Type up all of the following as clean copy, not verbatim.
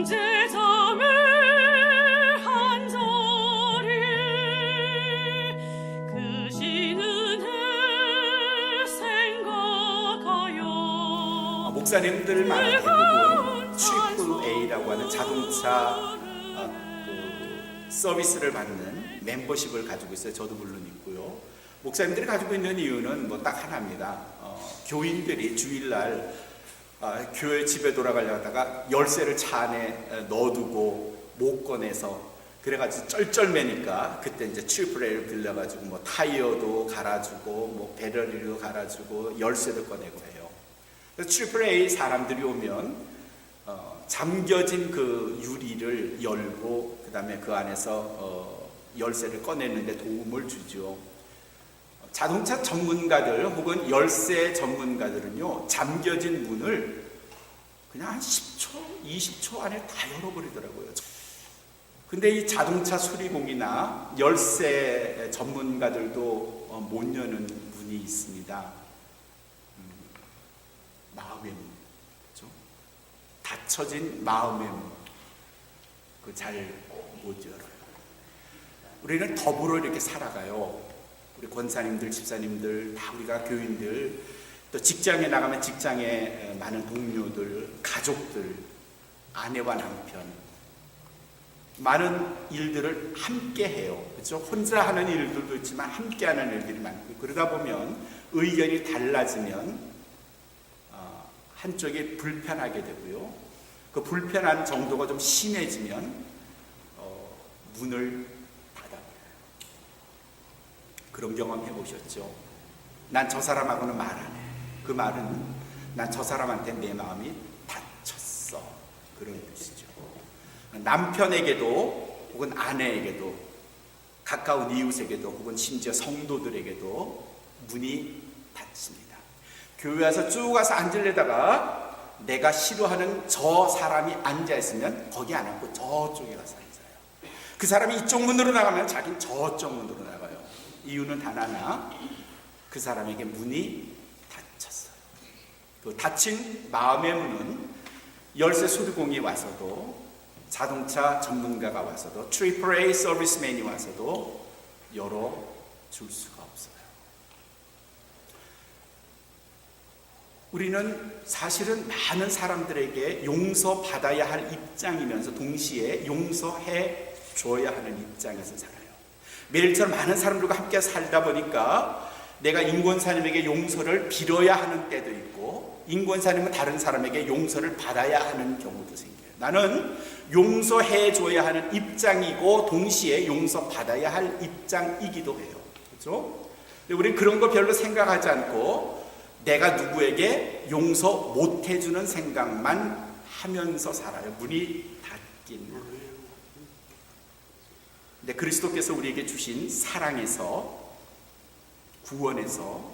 형제자매 한자리에 그 신은혜 생각하여. 목사님들만 대부분 트리플 A라고 하는 자동차 서비스를 받는 멤버십을 가지고 있어요. 저도 물론 있고요. 목사님들이 가지고 있는 이유는 뭐 딱 하나입니다. 교인들이 주일날 교회 집에 돌아가려다가 열쇠를 차 안에 넣어두고 못 꺼내서 그래가지고 쩔쩔매니까 그때 이제 트리플 A를 빌려가지고 뭐 타이어도 갈아주고 뭐 배터리도 갈아주고 열쇠도 꺼내고 해요. 그래서 트리플 A 사람들이 오면 잠겨진 그 유리를 열고 그 다음에 그 안에서 열쇠를 꺼내는데 도움을 주죠. 자동차 전문가들 혹은 열쇠 전문가들은요, 잠겨진 문을 그냥 한 10초, 20초 안에 다 열어버리더라고요. 근데 이 자동차 수리공이나 열쇠 전문가들도 못 여는 문이 있습니다. 마음의 문, 그렇죠? 닫혀진 마음의 문, 그 잘 못 열어요. 우리는 더불어 이렇게 살아가요. 우리 권사님들, 집사님들, 다 우리가 교인들, 또 직장에 나가면 직장에 많은 동료들, 가족들, 아내와 남편, 많은 일들을 함께 해요. 그렇죠? 혼자 하는 일들도 있지만 함께 하는 일들이 많고, 그러다 보면 의견이 달라지면 한쪽이 불편하게 되고요. 그 불편한 정도가 좀 심해지면 문을 닫아버려요. 그런 경험 해보셨죠? 난 저 사람하고는 말 안 해. 그 말은 난 저 사람한테 내 마음이 닫혔어. 그런 뜻이죠. 남편에게도 혹은 아내에게도 가까운 이웃에게도 혹은 심지어 성도들에게도 문이 닫힙니다. 교회 와서 쭉 가서 앉으려다가 내가 싫어하는 저 사람이 앉아있으면 거기 안 앉고 저쪽에 가서 앉아요. 그 사람이 이쪽 문으로 나가면 자기는 저쪽 문으로 나가요. 이유는 단 하나, 그 사람에게 문이 닫혔어요. 그 닫힌 마음의 문은 열쇠 수리공이 와서도, 자동차 전문가가 와서도, 트리플 A 서비스맨이 와서도 열어줄 수가 없어요. 우리는 사실은 많은 사람들에게 용서받아야 할 입장이면서 동시에 용서해 줘야 하는 입장에서 살아요. 매일처럼 많은 사람들과 함께 살다 보니까 내가 인권사님에게 용서를 빌어야 하는 때도 있고, 인권사님은 다른 사람에게 용서를 받아야 하는 경우도 생겨요. 나는 용서해 줘야 하는 입장이고 동시에 용서받아야 할 입장이기도 해요. 그렇죠? 근데 우리는 그런 거 별로 생각하지 않고 내가 누구에게 용서 못 해주는 생각만 하면서 살아요. 문이 닫긴 거예요. 근데 그리스도께서 우리에게 주신 사랑에서, 구원에서,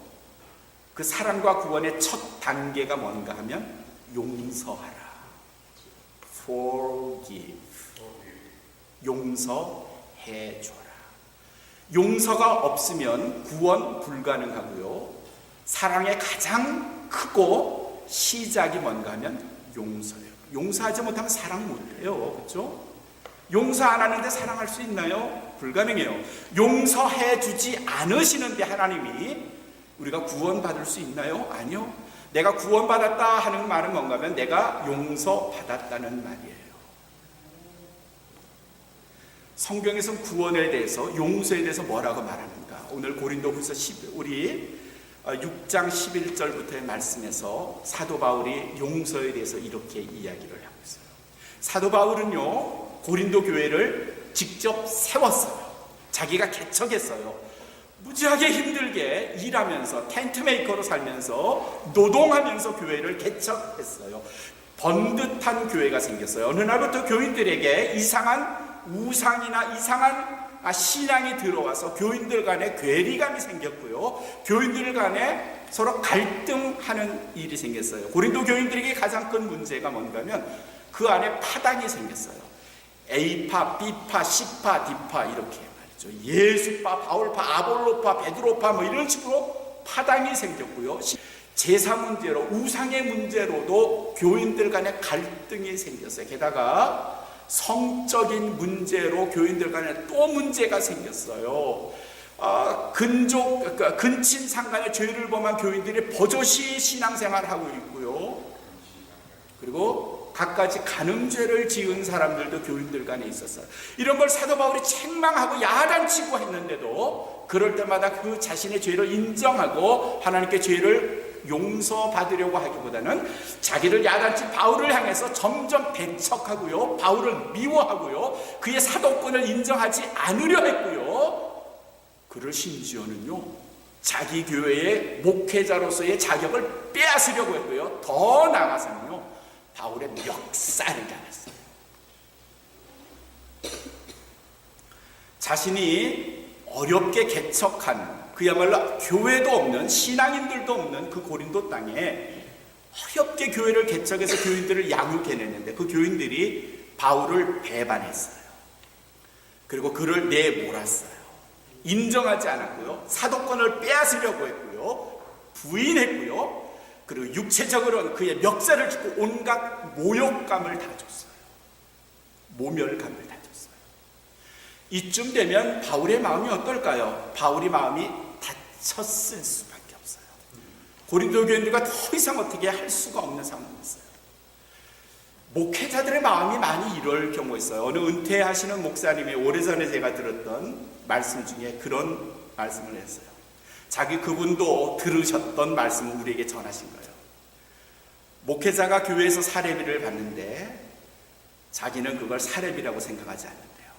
그 사랑과 구원의 첫 단계가 뭔가 하면 용서하라. Forgive. 용서해줘라. 용서가 없으면 구원 불가능하고요. 사랑의 가장 크고 시작이 뭔가 하면 용서예요. 용서하지 못하면 사랑 못해요. 그렇죠? 용서 안 하는데 사랑할 수 있나요? 불가능해요. 용서해 주지 않으시는데 하나님이 우리가 구원받을 수 있나요? 아니요. 내가 구원받았다 하는 말은 뭔가 하면 내가 용서받았다는 말이에요. 성경에서는 구원에 대해서, 용서에 대해서 뭐라고 말하는가? 오늘 고린도후서 6장 11절부터의 말씀에서 사도 바울이 용서에 대해서 이렇게 이야기를 하고 있어요. 사도 바울은요, 고린도 교회를 직접 세웠어요. 자기가 개척했어요. 무지하게 힘들게 일하면서 텐트메이커로 살면서 노동하면서 교회를 개척했어요. 번듯한 교회가 생겼어요. 어느 날부터 교인들에게 이상한 우상이나 이상한 신앙이 들어와서 교인들 간에 괴리감이 생겼고요. 교인들 간에 서로 갈등하는 일이 생겼어요. 고린도 교인들에게 가장 큰 문제가 뭔가 하면 그 안에 파당이 생겼어요. A파, B파, C파, D파 이렇게 말이죠. 예수파, 바울파, 아볼로파, 베드로파 뭐 이런 식으로 파당이 생겼고요. 제사 문제로, 우상의 문제로도 교인들 간에 갈등이 생겼어요. 게다가 성적인 문제로 교인들 간에 또 문제가 생겼어요. 근친 상간의 죄를 범한 교인들이 버젓이 신앙생활을 하고 있고요. 그리고 갖가지 간음죄를 지은 사람들도 교인들 간에 있었어요. 이런 걸 사도 바울이 책망하고 야단치고 했는데도 그럴 때마다 그 자신의 죄를 인정하고 하나님께 죄를 용서받으려고 하기보다는 자기를 야단친 바울을 향해서 점점 배척하고요, 바울을 미워하고요, 그의 사도권을 인정하지 않으려 했고요, 그를 심지어는요 자기 교회의 목회자로서의 자격을 빼앗으려고 했고요, 더 나아가서는요 바울의 멱살을 당했어요. 자신이 어렵게 개척한 그야말로 교회도 없는, 신앙인들도 없는 그 고린도 땅에 어렵게 교회를 개척해서 교인들을 양육해냈는데 그 교인들이 바울을 배반했어요. 그리고 그를 내몰았어요. 인정하지 않았고요, 사도권을 빼앗으려고 했고요, 부인했고요, 그리고 육체적으로는 그의 멱살을 짚고 온갖 모욕감을 다 줬어요. 모멸감을 다 줬어요. 이쯤 되면 바울의 마음이 어떨까요? 바울의 마음이 다쳤을 수밖에 없어요. 고린도 교인들과 더 이상 어떻게 할 수가 없는 상황이었어요. 목회자들의 마음이 많이 이럴 경우가 있어요. 어느 은퇴하시는 목사님이 오래전에 제가 들었던 말씀 중에 그런 말씀을 했어요. 그분도 들으셨던 말씀을 우리에게 전하신 거예요. 목회자가 교회에서 사례비를 받는데 자기는 그걸 사례비라고 생각하지 않는데요.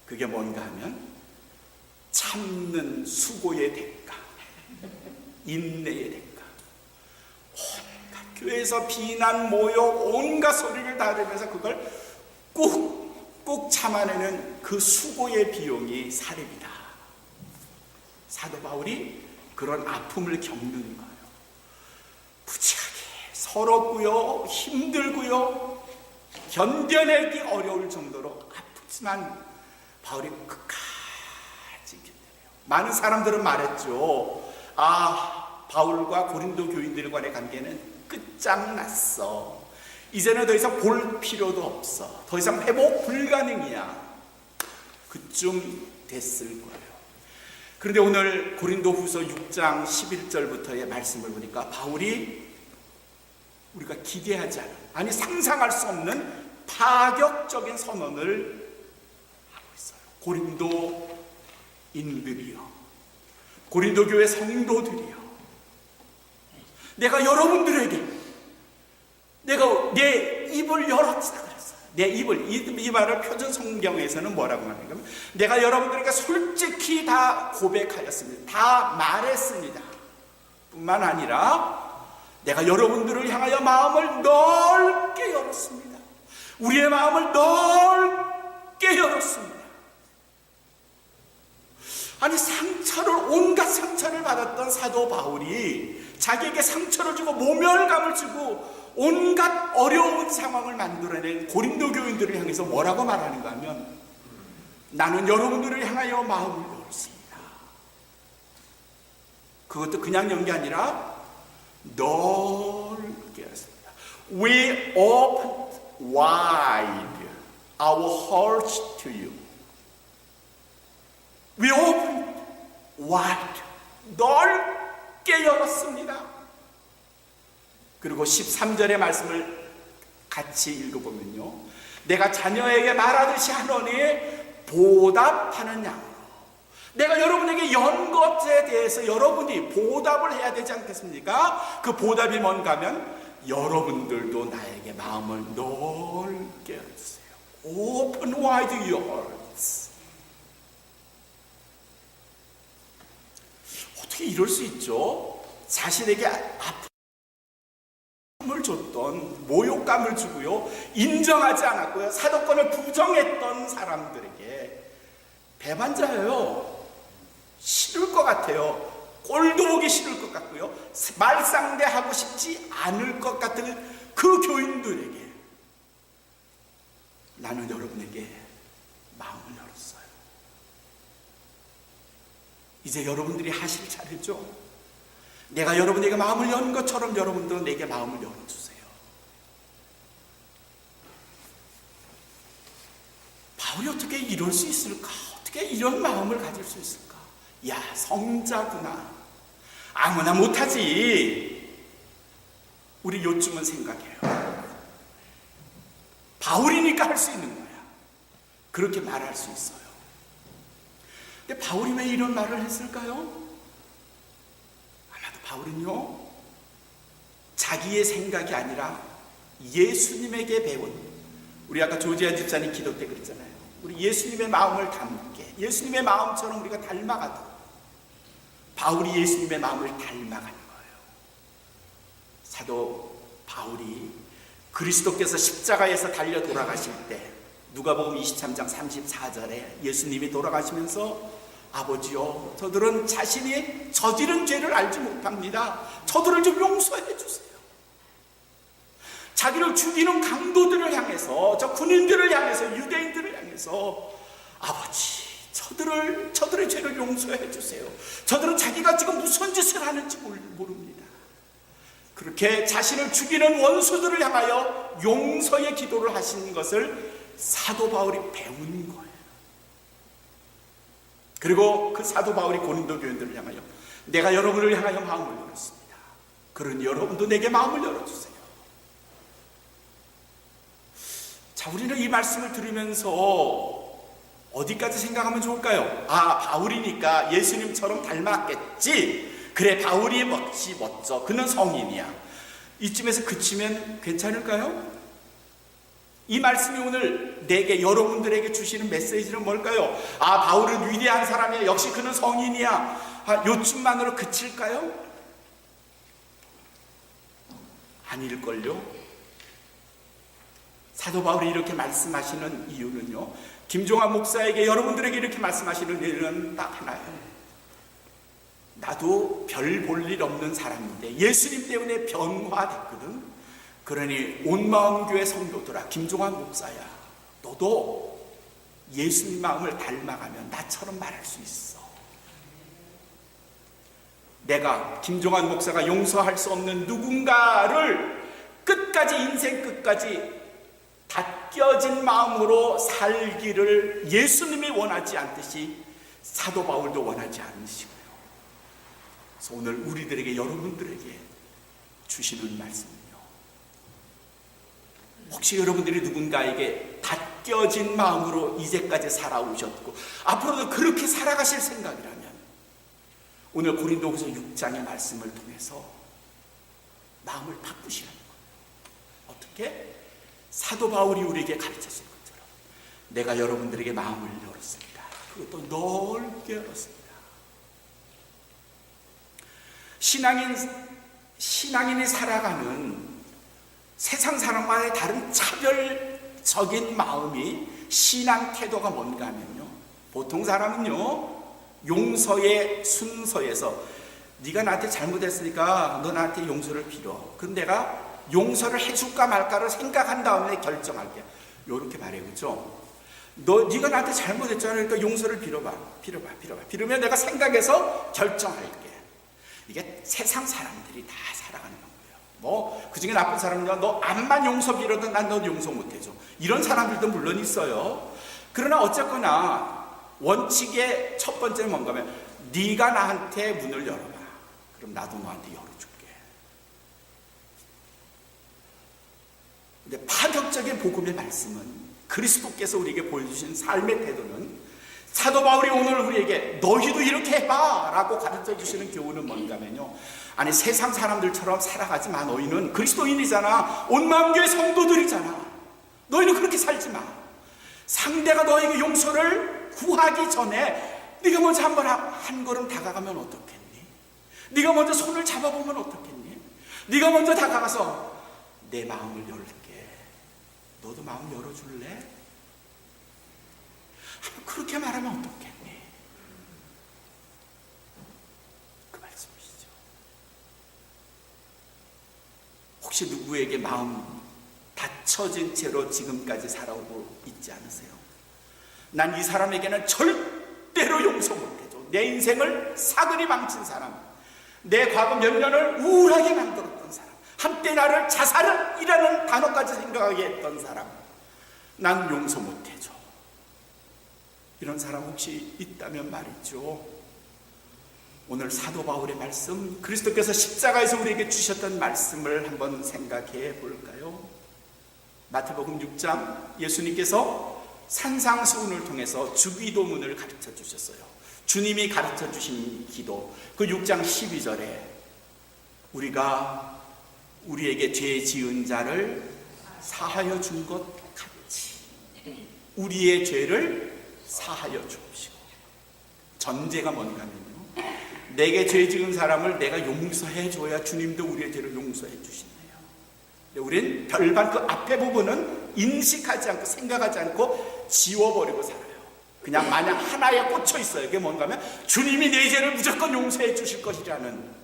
그게 뭔가 하면 참는 수고의 대가, 인내의 대가, 온갖 교회에서 비난, 모욕, 온갖 소리를 다 들으면서 그걸 꾹꾹 참아내는 그 수고의 비용이 사례비다. 사도 바울이 그런 아픔을 겪는 거예요. 부지하게 서럽고요, 힘들고요, 견뎌내기 어려울 정도로 아프지만 바울이 끝까지 견뎌내요. 많은 사람들은 말했죠. 바울과 고린도 교인들 간의 관계는 끝장났어. 이제는 더 이상 볼 필요도 없어. 더 이상 회복 불가능이야. 그쯤 됐을 거예요. 그런데 오늘 고린도 후서 6장 11절부터의 말씀을 보니까 바울이 우리가 기대하지 않은, 아니 상상할 수 없는 파격적인 선언을 하고 있어요. 고린도인들이여, 고린도 교회 성도들이여, 내가 여러분들에게 내가 내 입을 열었다 그랬어요. 내 입을, 이 말을 표준 성경에서는 뭐라고 말합니까? 내가 여러분들에게 솔직히 다 고백하였습니다. 다 말했습니다. 뿐만 아니라 내가 여러분들을 향하여 마음을 넓게 열었습니다. 우리의 마음을 넓게 열었습니다. 아니 온갖 상처를 받았던 사도 바울이 자기에게 상처를 주고 모멸감을 주고 온갖 어려운 상황을 만들어낸 고린도 교인들을 향해서 뭐라고 말하는가 하면, 나는 여러분들을 향하여 마음을 열었습니다. 그것도 그냥 연 게 아니라 넓게 열었습니다. We opened wide our hearts to you. We opened wide, 넓게 열었습니다. 그리고 13절의 말씀을 같이 읽어보면요, 내가 자녀에게 말하듯이 하노니 보답하는 양으로, 내가 여러분에게 연 것에 대해서 여러분이 보답을 해야 되지 않겠습니까? 그 보답이 뭔가 하면 여러분들도 나에게 마음을 넓게 열어주세요. Open wide your hearts. 어떻게 이럴 수 있죠? 자신에게 아픔을 줬던, 모욕감을 주고요, 인정하지 않았고요, 사도권을 부정했던 사람들에게 배반자예요. 싫을 것 같아요. 꼴도 보기 싫을 것 같고요, 말상대하고 싶지 않을 것 같은 그 교인들에게 나는 여러분에게 마음을 열었어요. 이제 여러분들이 하실 차례죠. 내가 여러분에게 마음을 연 것처럼 여러분도 내게 마음을 열어주세요. 바울이 어떻게 이럴 수 있을까? 어떻게 이런 마음을 가질 수 있을까? 야, 성자구나. 아무나 못하지. 우리 요즘은 생각해요. 바울이니까 할 수 있는 거야. 그렇게 말할 수 있어요. 근데 바울이 왜 이런 말을 했을까요? 아마도 바울은요, 자기의 생각이 아니라 예수님에게 배운, 우리 아까 조지아 집사님 기도 때 그랬잖아요. 우리 예수님의 마음을 담게, 예수님의 마음처럼 우리가 닮아가도록 바울이 예수님의 마음을 닮아가는 거예요. 사도 바울이 그리스도께서 십자가에서 달려 돌아가실 때 누가복음 23장 34절에 예수님이 돌아가시면서 아버지요, 저들은 자신이 저지른 죄를 알지 못합니다. 저들을 좀 용서해 주세요. 자기를 죽이는 강도들을 향해서, 저 군인들을 향해서, 유대인들을 향해서 아버지, 저들의 죄를 용서해 주세요. 저들은 자기가 지금 무슨 짓을 하는지 모릅니다. 그렇게 자신을 죽이는 원수들을 향하여 용서의 기도를 하신 것을 사도 바울이 배운 거예요. 그리고 그 사도 바울이 고린도 교인들을 향하여 내가 여러분을 향하여 마음을 열었습니다. 그러니 여러분도 내게 마음을 열어주세요. 자, 우리는 이 말씀을 들으면서 어디까지 생각하면 좋을까요? 아, 바울이니까 예수님처럼 닮았겠지. 그래, 바울이 멋져. 그는 성인이야. 이쯤에서 그치면 괜찮을까요? 이 말씀이 오늘 내게, 여러분들에게 주시는 메시지는 뭘까요? 아, 바울은 위대한 사람이야. 역시 그는 성인이야. 아, 요쯤만으로 그칠까요? 아닐걸요? 사도 바울이 이렇게 말씀하시는 이유는요, 김종환 목사에게, 여러분들에게 이렇게 말씀하시는 이유는 딱 하나예요. 나도 별 볼 일 없는 사람인데 예수님 때문에 변화됐거든. 그러니 온마음교회 성도들아, 김종환 목사야, 너도 예수님 마음을 닮아가면 나처럼 말할 수 있어. 내가 김종환 목사가 용서할 수 없는 누군가를 끝까지, 인생 끝까지 닫혀진 마음으로 살기를 예수님이 원하지 않듯이 사도 바울도 원하지 않으시고요. 그래서 오늘 우리들에게, 여러분들에게 주시는 말씀은요, 혹시 여러분들이 누군가에게 닫혀진 마음으로 이제까지 살아오셨고 앞으로도 그렇게 살아가실 생각이라면 오늘 고린도후서 6장의 말씀을 통해서 마음을 바꾸시라는 거예요. 어떻게? 사도 바울이 우리에게 가르쳤을 것처럼 내가 여러분들에게 마음을 열었습니다. 그것도 넓게 열었습니다. 신앙인이 살아가는 세상 사람과의 다른 차별적인 마음이, 신앙 태도가 뭔가 하면요, 보통 사람은요, 용서의 순서에서 네가 나한테 잘못했으니까 너 나한테 용서를 빌어. 그럼 내가 용서를 해줄까 말까를 생각한 다음에 결정할게. 요렇게 말해요. 그죠? 네가 나한테 잘못했잖아. 그러니까 용서를 빌어봐. 빌으면 내가 생각해서 결정할게. 이게 세상 사람들이 다 살아가는 거예요. 뭐 그중에 나쁜 사람은요, 너 암만 용서 빌어도 난 너 용서 못해줘. 이런 사람들도 물론 있어요. 그러나 어쨌거나 원칙의 첫 번째는 뭔가 하면 네가 나한테 문을 열어봐. 그럼 나도 너한테 열어줄게. 근데 파격적인 복음의 말씀은, 그리스도께서 우리에게 보여주신 삶의 태도는, 사도 바울이 오늘 우리에게 너희도 이렇게 해봐 라고 가르쳐 주시는 교훈은 뭔가 하면요, 아니 세상 사람들처럼 살아가지 마. 너희는 그리스도인이잖아. 온마음교회 성도들이잖아. 너희는 그렇게 살지 마. 상대가 너에게 용서를 구하기 전에 네가 먼저 한 걸음 다가가면 어떻겠니? 네가 먼저 손을 잡아보면 어떻겠니? 네가 먼저 다가가서 내 마음을 열게. 너도 마음 열어줄래? 그렇게 말하면 어떻겠니? 그 말씀이시죠. 혹시 누구에게 마음 닫혀진 채로 지금까지 살아오고 있지 않으세요? 난 이 사람에게는 절대로 용서 못해줘. 내 인생을 사그리 망친 사람, 내 과거 몇 년을 우울하게 만들었던 사람, 한때 나를 자살이라는 단어까지 생각하게 했던 사람, 난 용서 못해줘. 이런 사람 혹시 있다면 말이죠, 오늘 사도 바울의 말씀, 그리스도께서 십자가에서 우리에게 주셨던 말씀을 한번 생각해 볼까요? 마태복음 6장, 예수님께서 산상수훈을 통해서 주기도문을 가르쳐 주셨어요. 주님이 가르쳐 주신 기도, 그 6장 12절에 우리가 우리에게 죄 지은 자를 사하여 준 것 같이 우리의 죄를 사하여 주옵시고. 전제가 뭔가면요, 내게 죄 지은 사람을 내가 용서해 줘야 주님도 우리의 죄를 용서해 주신대요. 우린 별반 그 앞에 부분은 인식하지 않고 생각하지 않고 지워버리고 살아요. 그냥 마냥 하나에 꽂혀 있어요. 그게 뭔가 하면 주님이 내 죄를 무조건 용서해 주실 것이라는,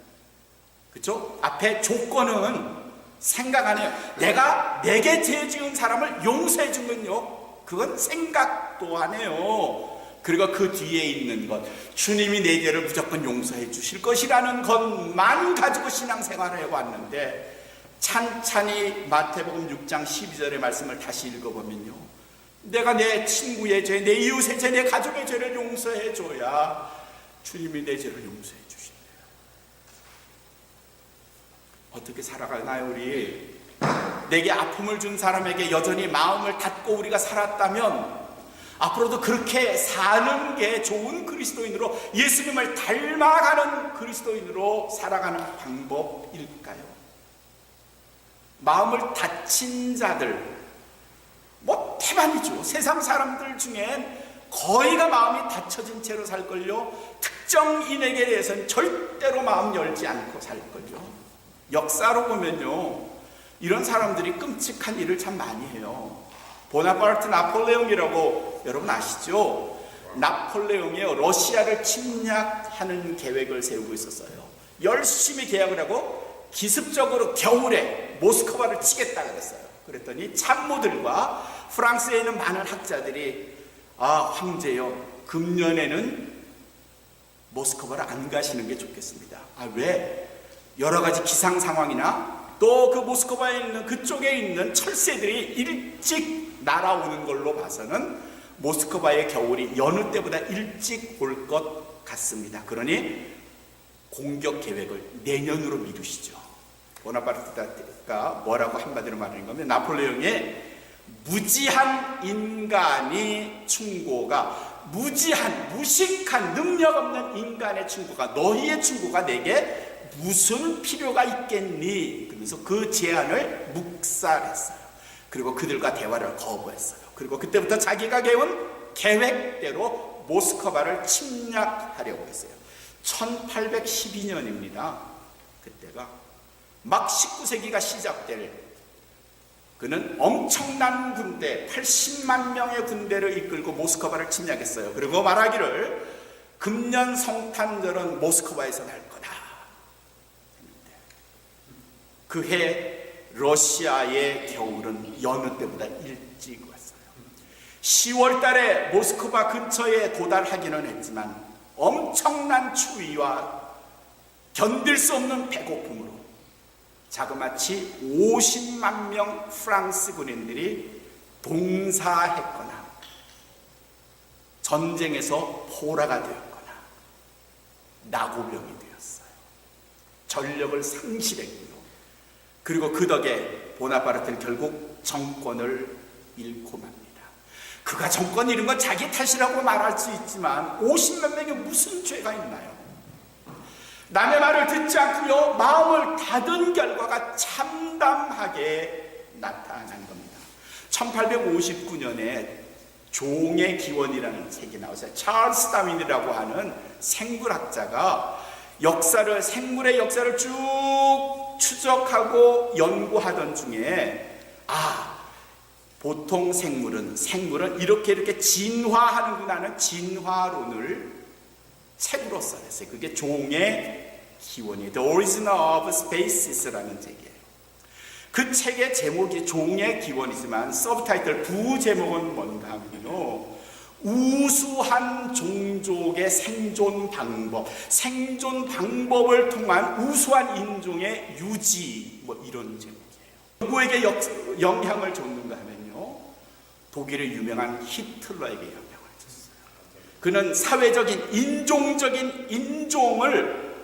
그렇죠? 앞에 조건은 생각 안 해요. 내가 내게 죄 지은 사람을 용서해 준 건요, 그건 생각도 안 해요. 그리고 그 뒤에 있는 것, 주님이 내 죄를 무조건 용서해 주실 것이라는 것만 가지고 신앙생활을 해왔는데, 찬찬히 마태복음 6장 12절의 말씀을 다시 읽어보면요, 내가 내 친구의 죄, 내 이웃의 죄, 내 가족의 죄를 용서해 줘야 주님이 내 죄를 용서해 주신대요. 어떻게 살아가나요 우리? 내게 아픔을 준 사람에게 여전히 마음을 닫고 우리가 살았다면 앞으로도 그렇게 사는 게 좋은 그리스도인으로, 예수님을 닮아가는 그리스도인으로 살아가는 방법일까요? 마음을 닫힌 자들, 뭐 태반이죠. 세상 사람들 중엔 거의가 마음이 닫혀진 채로 살걸요, 특정인에게 대해서는 절대로 마음 열지 않고 살걸요. 역사로 보면요, 이런 사람들이 끔찍한 일을 참 많이 해요. 보나파르트 나폴레옹이라고 여러분 아시죠? 나폴레옹이 러시아를 침략하는 계획을 세우고 있었어요. 열심히 계약을 하고 기습적으로 겨울에 모스크바를 치겠다 그랬어요. 그랬더니 참모들과 프랑스에 있는 많은 학자들이, 아, 황제요, 금년에는 모스크바를 안 가시는 게 좋겠습니다. 아, 왜? 여러 가지 기상 상황이나 또 그 모스크바에 있는 그쪽에 있는 철새들이 일찍 날아오는 걸로 봐서는 모스크바의 겨울이 여느 때보다 일찍 올 것 같습니다. 그러니 공격 계획을 내년으로 미루시죠. 보나파르트가 뭐라고 한마디로 말하는 거면, 나폴레옹의 무지한 인간이 충고가, 무식한 능력 없는 인간의 충고가, 너희의 충고가 내게 무슨 필요가 있겠니? 그러면서 그 제안을 묵살했어요. 그리고 그들과 대화를 거부했어요. 그리고 그때부터 자기가 세운 계획대로 모스크바를 침략하려고 했어요. 1812년입니다. 그때가 막 19세기가 시작될, 그는 엄청난 군대, 80만 명의 군대를 이끌고 모스크바를 침략했어요. 그리고 말하기를 금년 성탄절은 모스크바에서 날 거다. 그해 러시아의 겨울은 여느 때보다 일찍 왔어요. 10월 달에 모스크바 근처에 도달하기는 했지만 엄청난 추위와 견딜 수 없는 배고픔으로 자그마치 50만 명 프랑스 군인들이 동사했거나 전쟁에서 포로가 되었거나 나고병이 되었어요. 전력을 상실했고요. 그리고 그 덕에 보나파르트는 결국 정권을 잃고 맙니다. 그가 정권 잃은 건 자기 탓이라고 말할 수 있지만 50만 명이 무슨 죄가 있나요? 남의 말을 듣지 않고요, 마음을 닫은 결과가 참담하게 나타난 겁니다. 1859년에 종의 기원이라는 책이 나왔어요. 찰스 다윈이라고 하는 생물학자가 생물의 역사를 쭉 추적하고 연구하던 중에, 보통 생물은 이렇게 진화하는구나 하는 진화론을 책으로 써냈어요. 그게 종의 기원이에요. The Origin of Species라는 책이에요. 그 책의 제목이 종의 기원이지만 서브타이틀 부제목은 뭔가 하면요, 우수한 종족의 생존 방법을 통한 우수한 인종의 유지, 뭐 이런 제목이에요. 누구에게 영향을 줬는가 하면요, 독일의 유명한 히틀러에게 영향을 줬어요. 그는 사회적인 인종적인 인종을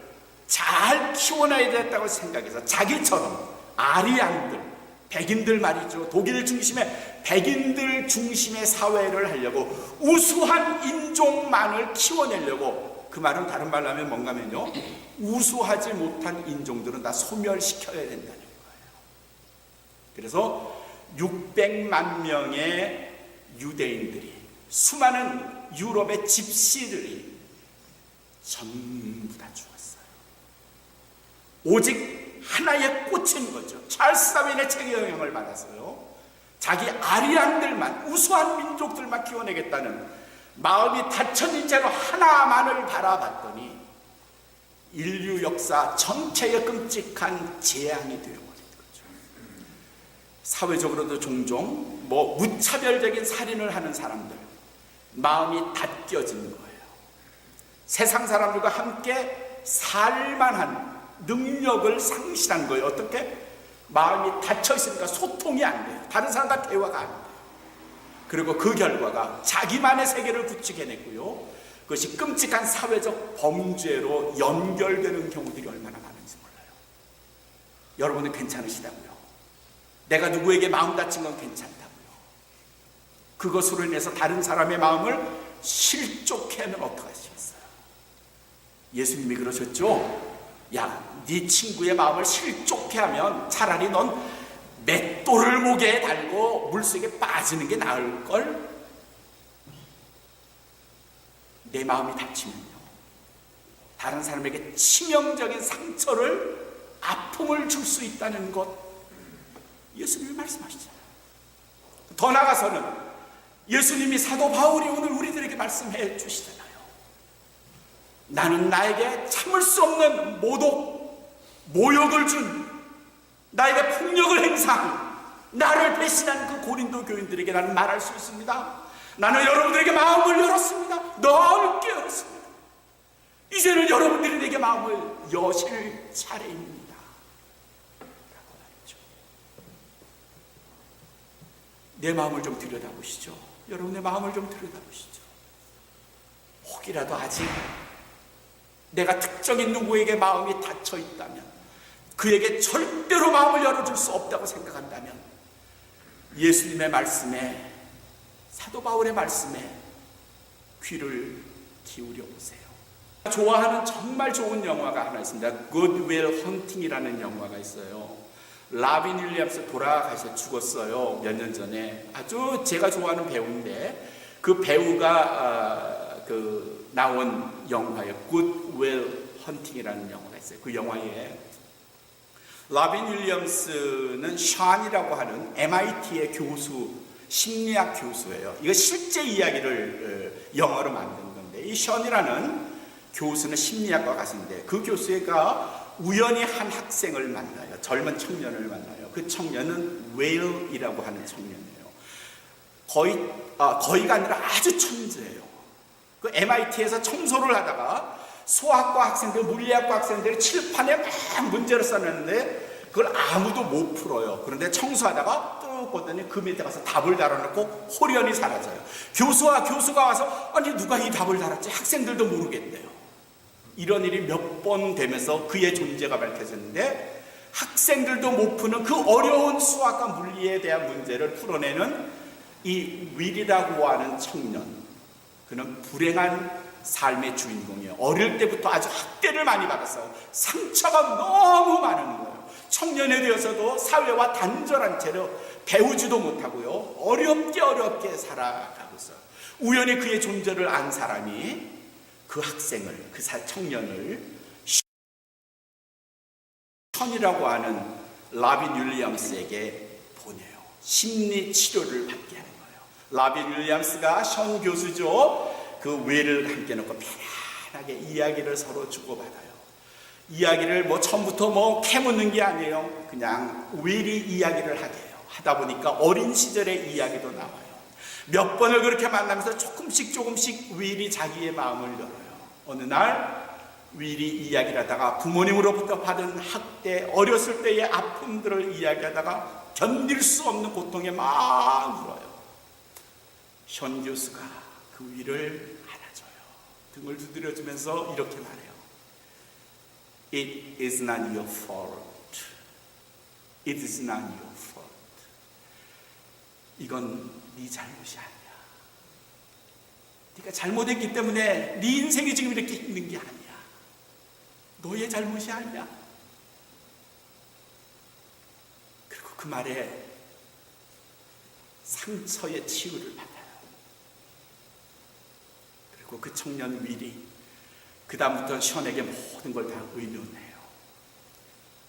잘 키워내야 됐다고 생각해서 자기처럼 아리안들, 백인들 말이죠, 독일 중심의 백인들 중심의 사회를 하려고 우수한 인종만을 키워내려고, 그 말은 다른 말로 하면 뭔가 하면요, 우수하지 못한 인종들은 다 소멸시켜야 된다는 거예요. 그래서 600만 명의 유대인들이, 수많은 유럽의 집시들이 전부 다 죽었어요. 오직 하나에 꽂힌 거죠. 찰스 다윈의 책의 영향을 받아서요, 자기 아리안들만, 우수한 민족들만 키워내겠다는 마음이 닫혀진 채로 하나만을 바라봤더니 인류 역사 전체의 끔찍한 재앙이 되어버린 거죠. 사회적으로도 종종 무차별적인 살인을 하는 사람들, 마음이 닫혀진 거예요. 세상 사람들과 함께 살만한 능력을 상실한 거예요. 어떻게? 마음이 닫혀 있으니까 소통이 안 돼요. 다른 사람과 대화가 안 돼요. 그리고 그 결과가 자기만의 세계를 구축해냈고요, 그것이 끔찍한 사회적 범죄로 연결되는 경우들이 얼마나 많은지 몰라요. 여러분은 괜찮으시다고요? 내가 누구에게 마음 다친 건 괜찮다고요? 그것으로 인해서 다른 사람의 마음을 실족해 하면 어떡하시겠어요? 예수님이 그러셨죠? 야, 네 친구의 마음을 실족해 하면 차라리 넌 맷돌을 목에 달고 물속에 빠지는 게 나을걸? 내 마음이 다치면요, 다른 사람에게 치명적인 상처를, 아픔을 줄 수 있다는 것, 예수님이 말씀하시잖아요. 더 나아가서는 예수님이, 사도 바울이 오늘 우리들에게 말씀해 주시잖아요. 나는 나에게 참을 수 없는 모욕을 준, 나에게 폭력을 행사한, 나를 배신한 그 고린도 교인들에게 나는 말할 수 있습니다. 나는 여러분들에게 마음을 열었습니다. 넓게 열었습니다. 이제는 여러분들이 내게 마음을 여실 차례입니다. 라고 말했죠. 내 마음을 좀 들여다보시죠. 여러분의 마음을 좀 들여다보시죠. 혹이라도 아직 내가 특정인 누구에게 마음이 닫혀 있다면, 그에게 절대로 마음을 열어줄 수 없다고 생각한다면, 예수님의 말씀에, 사도 바울의 말씀에 귀를 기울여 보세요. 좋아하는 정말 좋은 영화가 하나 있습니다. Good Will Hunting이라는 영화가 있어요. 라빈 윌리엄스 돌아가셔 죽었어요. 몇 년 전에. 아주 제가 좋아하는 배우인데, 그 배우가 나온 영화에 Good Will Hunting이라는 영화가 있어요. 그 영화에 라빈 윌리엄스는 션이라고 하는 MIT의 교수, 심리학 교수예요. 이거 실제 이야기를 영화로 만든 건데, 이 션이라는 교수는 심리학과 가수인데, 그 교수가 우연히 한 학생을 만나요. 젊은 청년을 만나요. 그 청년은 웨일이라고 하는 청년이에요. 거의가 아니라 아주 천재예요. 그 MIT에서 청소를 하다가 수학과 학생들, 물리학과 학생들이 칠판에 막 문제를 써놨는데 그걸 아무도 못 풀어요. 그런데 청소하다가 뚝 보더니 그 밑에 가서 답을 달아놓고 홀연히 사라져요. 교수가 와서, 아니 누가 이 답을 달았지? 학생들도 모르겠대요. 이런 일이 몇 번 되면서 그의 존재가 밝혀졌는데, 학생들도 못 푸는 그 어려운 수학과 물리에 대한 문제를 풀어내는 이 윌이라고 하는 청년, 그는 불행한 삶의 주인공이에요. 어릴 때부터 아주 학대를 많이 받았어요. 상처가 너무 많은 거예요. 청년이 되어서도 사회와 단절한 채로 배우지도 못하고요, 어렵게 살아가고 있어요. 우연히 그의 존재를 안 사람이 그 학생을, 그 청년을 션이라고 하는 라빈 윌리엄스에게 보내요. 심리 치료를 받게 하는 거예요. 라빈 윌리엄스가 션 교수죠. 그 웨를 함께 놓고 편안하게 이야기를 서로 주고받아요. 이야기를 처음부터 캐묻는 게 아니에요. 그냥 웨리 이야기를 하게 해요. 하다 보니까 어린 시절의 이야기도 나와요. 몇 번을 그렇게 만나면서 조금씩 윌이 자기의 마음을 열어요. 어느 날 윌이 이야기를 하다가 부모님으로부터 받은 학대, 어렸을 때의 아픔들을 이야기하다가 견딜 수 없는 고통에 막 울어요. 현 교수가 그 윌을 안아줘요. 등을 두드려주면서 이렇게 말해요. It is not your fault. It is not your fault. 이건 네 잘못이 아니야. 네가 잘못했기 때문에 네 인생이 지금 이렇게 힘든 게 아니야. 너의 잘못이 아니야. 그리고 그 말에 상처의 치유를 받아요. 그리고 그 청년 윌이 그 다음부터 션에게 모든 걸 다 의논해요.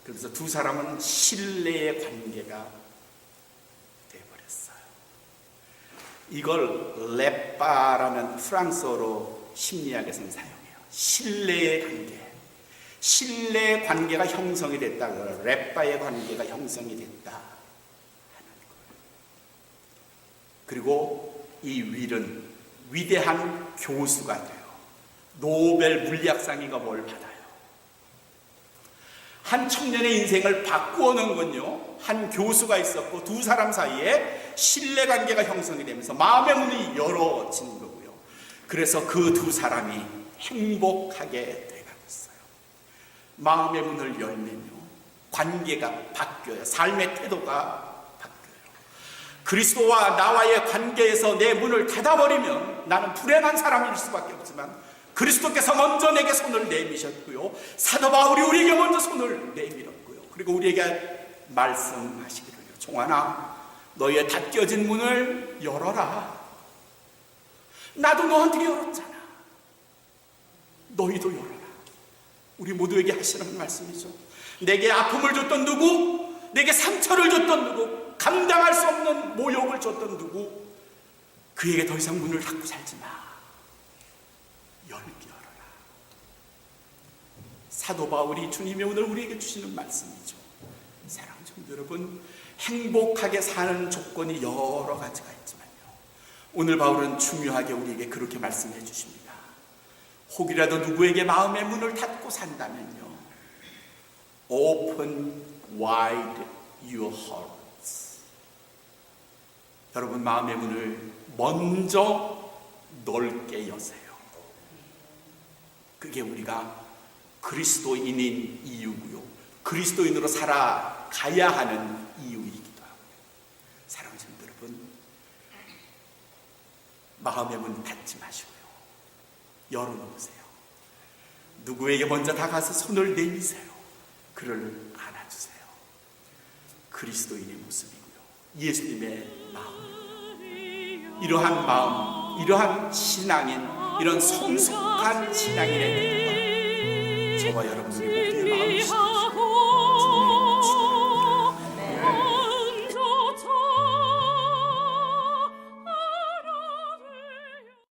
그래서 두 사람은 신뢰의 관계가 되어버렸어요. 이걸 레빠라는 프랑스어로 심리학에서는 사용해요. 신뢰의 관계. 신뢰의 관계가 형성이 됐다. 레빠의 관계가 형성이 됐다 하는 거예요. 그리고 이 윌은 위대한 교수가 돼요. 노벨 물리학상인가 뭘 받아요. 한 청년의 인생을 바꾸어 놓은 건요, 한 교수가 있었고 두 사람 사이에 신뢰관계가 형성이 되면서 마음의 문이 열어지는 거고요. 그래서 그 두 사람이 행복하게 돼가고 있어요. 마음의 문을 열면요, 관계가 바뀌어요. 삶의 태도가 바뀌어요. 그리스도와 나와의 관계에서 내 문을 닫아버리면 나는 불행한 사람일 수밖에 없지만, 그리스도께서 먼저 내게 손을 내미셨고요, 사도 바울이 우리에게 먼저 손을 내밀었고요, 그리고 우리에게 말씀하시기를요, 종아나 너의 닫혀진 문을 열어라. 나도 너한테 열었잖아. 너희도 열어라. 우리 모두에게 하시는 말씀이죠. 내게 아픔을 줬던 누구, 내게 상처를 줬던 누구, 감당할 수 없는 모욕을 줬던 누구, 그에게 더 이상 문을 닫고 살지 마. 열어라. 사도 바울이 주님의 오늘 우리에게 주시는 말씀이죠. 사랑하는 성도 여러분, 행복하게 사는 조건이 여러 가지가 있지만요, 오늘 바울은 중요하게 우리에게 그렇게 말씀해 주십니다. 혹이라도 누구에게 마음의 문을 닫고 산다면요, Open wide your hearts. 여러분, 마음의 문을 먼저 넓게 여세요. 그게 우리가 그리스도인인 이유고요, 그리스도인으로 살아가야 하는 이유이기도 하고요. 사랑하는 성도 여러분, 마음의 문 닫지 마시고요, 열어놓으세요. 누구에게 먼저 다가서 손을 내미세요. 그를 안아주세요. 그리스도인의 모습이고요, 예수님의 마음, 이러한 마음, 이러한 신앙인, 이런 성숙한 신앙인의 되는 저와 여러분들이 모두의 마음이시죠.